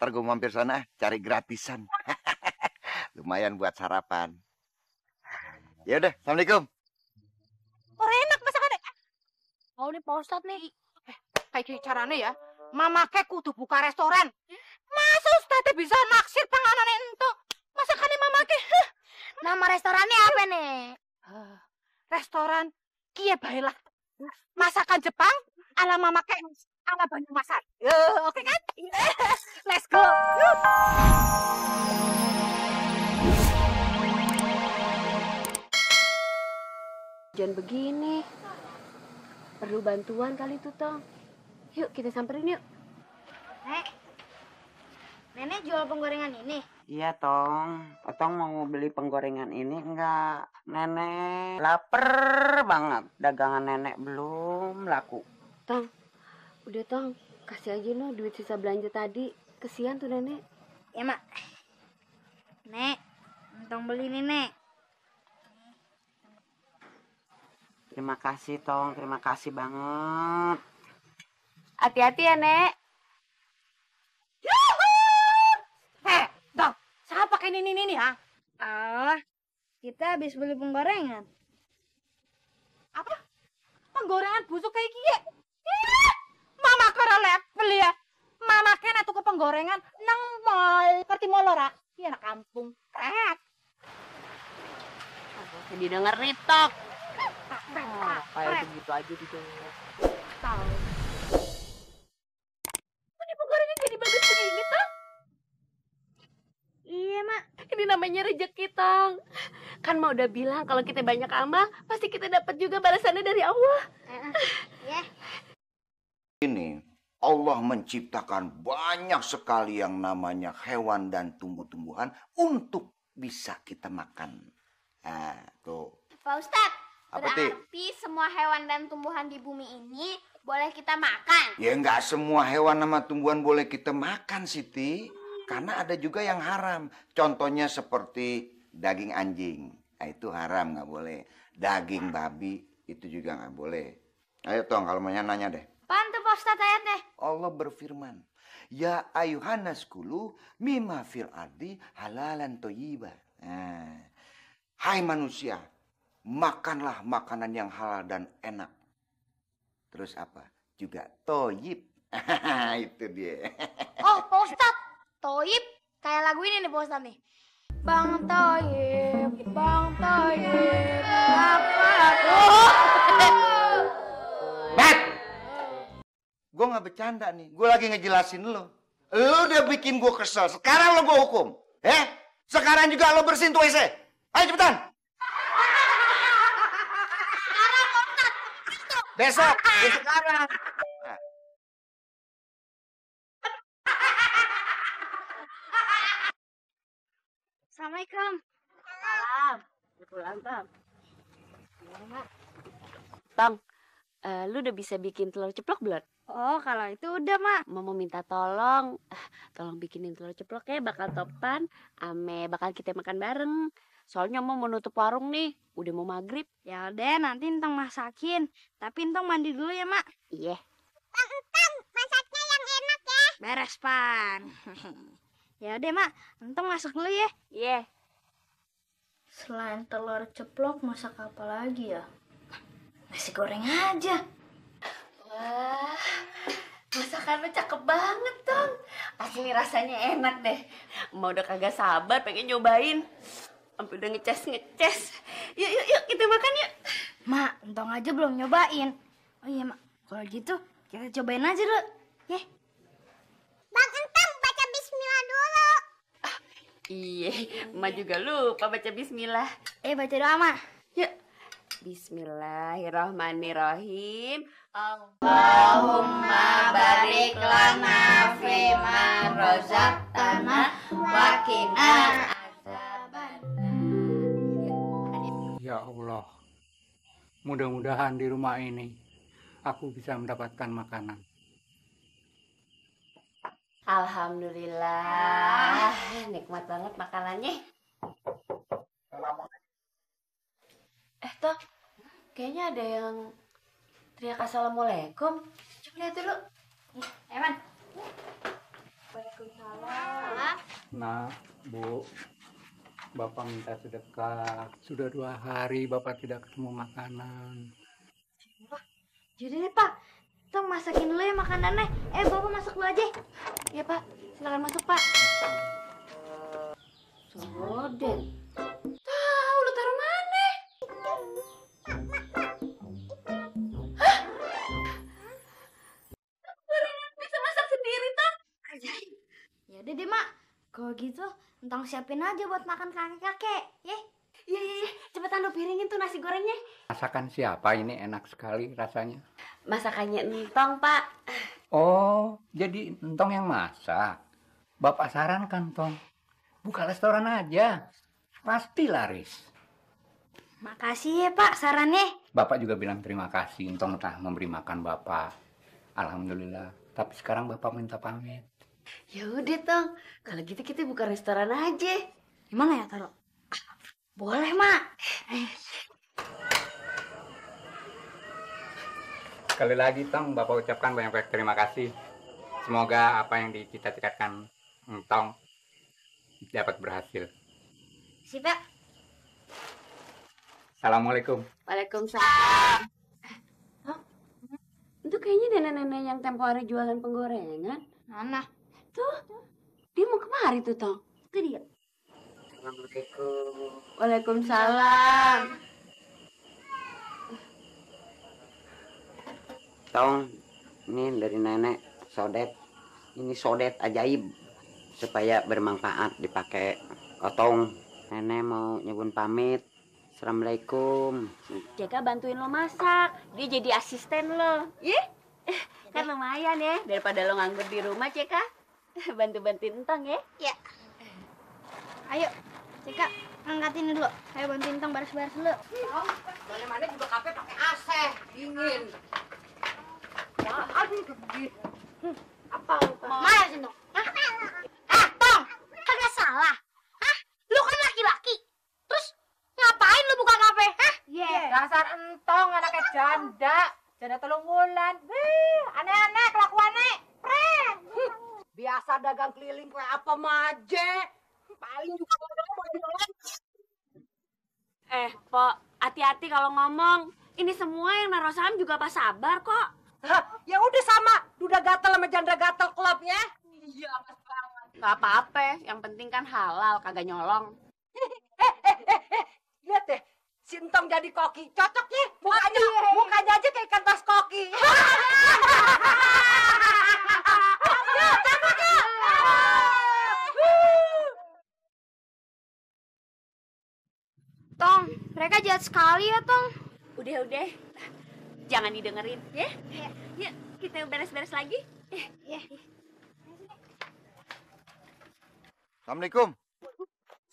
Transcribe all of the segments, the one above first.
Ntar gue mampir sana cari gratisan. Lumayan buat sarapan. Ya udah, assalamualaikum. Orang enak masakannya. Oh nih Pak Ustadz nih. Kayak caranya ya, mama kek kudu buka restoran. Masa Ustadz bisa naksir panganan ento? Masakannya mama kek. Nama restorannya apa nih? Restoran Kie Baila. Masakan Jepang ala mama kek ala Banyumasan. Oke kan? Let's go. Jangan begini. Perlu bantuan kali tuh, Tong. Yuk, kita samperin yuk. Nek, Nenek jual penggorengan ini? Iya, Tong. Tong mau beli penggorengan ini enggak? Nenek lapar banget. Dagangan nenek belum laku. Tong, udah Tong. Kasih aja no duit sisa belanja tadi. Kesian tuh nenek. Ya, Mak. Nek, Tong beli nih, Nek. Terima kasih, Tong. Terima kasih banget. Hati-hati ya, Nek. Dong, siapa pakai ini ha? Kita habis beli penggorengan. Apa? Penggorengan busuk kayak kie? Mama karalet beli ya. Mama kena tuh ke penggorengan nang mall, ngerti mall ora? Iya anak kampung. Jadi denger nih, Tok. Kayak begitu aja didengar. Tahu. Ini penggorengan jadi bagus begini, Tong? Iya, Mak. Ini namanya rezeki, Tong. Kan mau udah bilang kalau kita banyak amal, pasti kita dapat juga balasannya dari Allah. Ya. Ini Allah menciptakan banyak sekali yang namanya hewan dan tumbuh-tumbuhan untuk bisa kita makan. Nah, tuh. Pak Ustadz, Apa, Ti? berarti semua hewan dan tumbuhan di bumi ini boleh kita makan? Ya nggak semua hewan sama tumbuhan boleh kita makan, Siti. Karena ada juga yang haram. Contohnya seperti daging anjing. Nah, itu haram, nggak boleh. Daging babi, itu juga nggak boleh. Ayo, Tong, kalau mau nanya deh. Apaan tuh Pak Ustadz ayatnya? Allah berfirman, Ya ayuhanas kulu mimma fil ardi halalan toyiba. Nah, hai manusia, makanlah makanan yang halal dan enak. Terus apa? Juga toyib. Itu dia. Oh, Pak Ustadz, Toib kayak lagu ini nih Pak Ustadz nih. Bang Toib, apa tuh? Bet! Gue nggak bercanda nih. Gue lagi ngejelasin lo. Lo udah bikin gue kesel. Sekarang lo gue hukum. Sekarang juga lo bersihin tuh WC. Ayo cepetan. Besok. Sekarang. Assalamualaikum. Pulang, Tong. Tong, lu udah bisa bikin telur ceplok belum? Oh, kalau itu udah, Mak. Mau minta tolong, tolong bikinin telur ceplok ya, bakal topan, bakal kita makan bareng. Soalnya mau nutup warung nih, udah mau maghrib. Ya udah, nanti Entong masakin. Tapi Entong mandi dulu ya, Mak. Iya. Entong, masaknya yang enak ya. Beres, Pan. Ya udah, Mak. Entong masuk dulu ya. Iya. Selain telur ceplok, masak apa lagi ya? Nasi goreng aja. Wah, masakan lu cakep banget, Tong. Asli rasanya enak deh. Mau udah kagak sabar pengen nyobain. Sampai udah ngeces. Yuk, kita makan yuk. Mak, Entong aja belum nyobain. Oh iya, Mak. Kalau gitu, kita cobain aja dulu. Ya. Bang Entong, baca bismillah dulu. Iya, Emak juga lupa baca bismillah. Baca doa, Mak. Yuk. Bismillahirrahmanirrahim. Allahumma barik lana fima rozaqtana wa qina Ya Allah, mudah-mudahan di rumah ini aku bisa mendapatkan makanan. Alhamdulillah, nikmat banget makanannya. Toh, kayaknya ada yang teriak assalamualaikum. Coba lihat dulu. Eman. Waalaikumsalam. Nah, Bu, Bapak minta sedekah. Sudah 2 hari Bapak tidak ketemu makanan. Jadi deh Pak, Tong masakin dulu ya makanannya. Bapak masak dulu aja. Ya Pak, silakan masuk Pak. Sodet. Tahu lu taruh mana? Hah? Gorengan bisa masak sendiri tak? Ajaib. Ya udah deh Mak, kalau gitu Entong siapin aja buat makan kakek-kakek, ya. Iya. Cepetan lu piringin tuh nasi gorengnya. Masakan siapa ini enak sekali rasanya? Masakannya Entong, Pak. Oh, jadi Entong yang masak. Bapak sarankan, Tong. Buka restoran aja. Pasti laris. Makasih ya Pak sarannya. Bapak juga bilang terima kasih. Entong telah memberi makan Bapak. Alhamdulillah. Tapi sekarang Bapak minta pamit. Ya udah, Tong. Kalau gitu kita buka restoran aja. Gimana ya Taro? Boleh Mak. Sekali lagi, Tong, Bapak ucapkan banyak-banyak terima kasih. Semoga apa yang dicita-citakan Entong dapat berhasil. Sip ya. Assalamualaikum. Waalaikumsalam. Tong, itu kayaknya nenek-nenek yang tempo hari jualan penggorengan. Mana? Tuh, dia mau kemari tuh, Tong. Itu dia. Assalamualaikum. Waalaikumsalam. Tong, ini dari nenek sodet. Ini sodet ajaib supaya bermanfaat dipakai. Otong, nenek mau nyebun pamit. Assalamualaikum. Jaka bantuin lo masak. Dia jadi asisten lo. Kan lumayan ya. Daripada lo nganggur di rumah, Ceka. Bantu-bantuin Entong ya. Ya. Ayo, Ceka, angkatin dulu. Ayo bantuin Tong baris-baris dulu. Mana-mana juga kafe pakai AC, dingin. Aduh, apa? Mana sih Tong? Tong, kagak salah. Hah? Lu kan laki-laki. Terus ngapain lu buka kafe? Hah? Dasar entong anaknya janda telung wulan. Aneh-aneh kelakuannya. Pren. Biasa dagang keliling kayak apa maje. Paling juga mau jualan. Pok, hati-hati kalau ngomong. Ini semua yang naruh saham juga pas sabar kok. Ya udah sama, duda gatel sama janda gatel klubnya. Iya, pas banget. Gak apa-apa, yang penting kan halal, kagak nyolong. Lihat deh, Sintong jadi koki. Cocok ya, mukanya aja kayak ikan tas koki. Tong, mereka jahat sekali ya Tong. Udah. Jangan didengerin, ya? Yuk, kita beres-beres lagi. Assalamualaikum.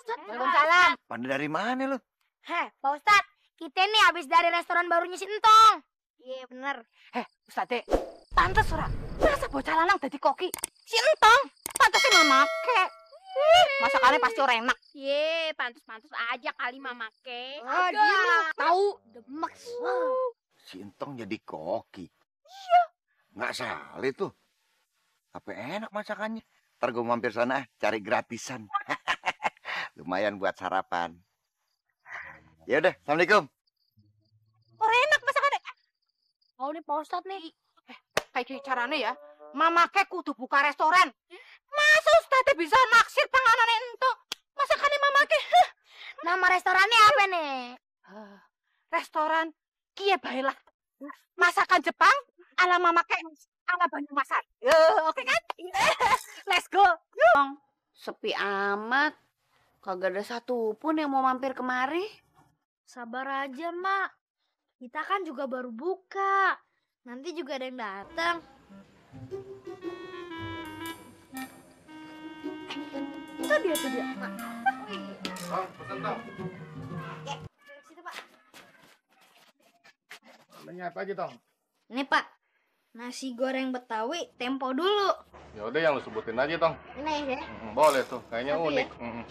Waalaikumsalam. Pada dari mana lu? Pak Ustadz, kita nih habis dari restoran barunya si Entong. Iya bener. Ustadz, pantes ora. Masa bocah lanang dadi koki? Si Entong, pantesnya mamake. Masakannya pasti orang enak. Pantes-pantes aja kali mamake. Dia tahu demek. Si Entong jadi koki. Iya. Nggak salah itu. Apa enak masakannya. Ntar gue mampir sana cari gratisan. Lumayan buat sarapan. Ya udah, assalamualaikum. Orang enak masakannya. Oh nih Pak Ustadz nih. Kayak caranya ya. Mamake kudu buka restoran. Masa Ustadz bisa naksir panganan ento? Masakannya mamake. Nama restorannya apa nih? Restoran Kie Baiklah. Masakan Jepang ala mamake ala Banyumasan. Oke kan? Let's go. Sepi amat. Kagak ada satupun yang mau mampir kemari. Sabar aja Mak. Kita kan juga baru buka. Nanti juga ada yang datang. Itu dia Mak. Tong, pesen Tong. Situ Pak. Namanya apa aja Tong? Ini Pak, nasi goreng Betawi tempo dulu. Ya udah yang lu sebutin aja Tong. Ini ya. Boleh tuh, kayaknya Satu unik. ya?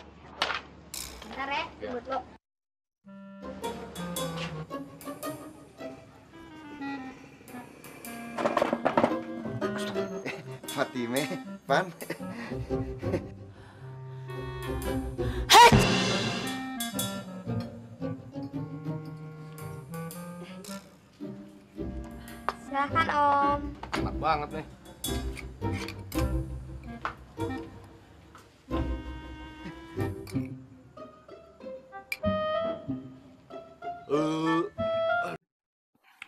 Bentar ya, sebut lo. Fatime, Paham? Silahkan Om. Enak banget nih.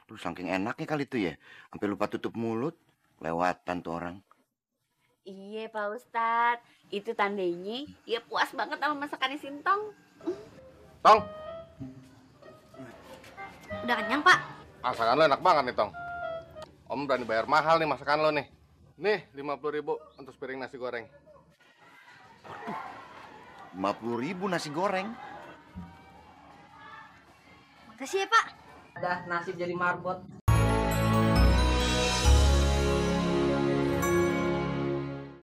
Lu saking enaknya kali itu ya, sampai lupa tutup mulut, lewatan tuh orang. Iya Pak Ustadz, itu tandanya dia puas banget sama masakannya Sintong. Tong, Udah kenyang, Pak? masakan lo enak banget nih, Tong. Om berani bayar mahal nih masakan lo nih. Nih, 50.000 untuk sepiring nasi goreng. 50.000 nasi goreng. Makasih ya, Pak. Dah nasib jadi marbot.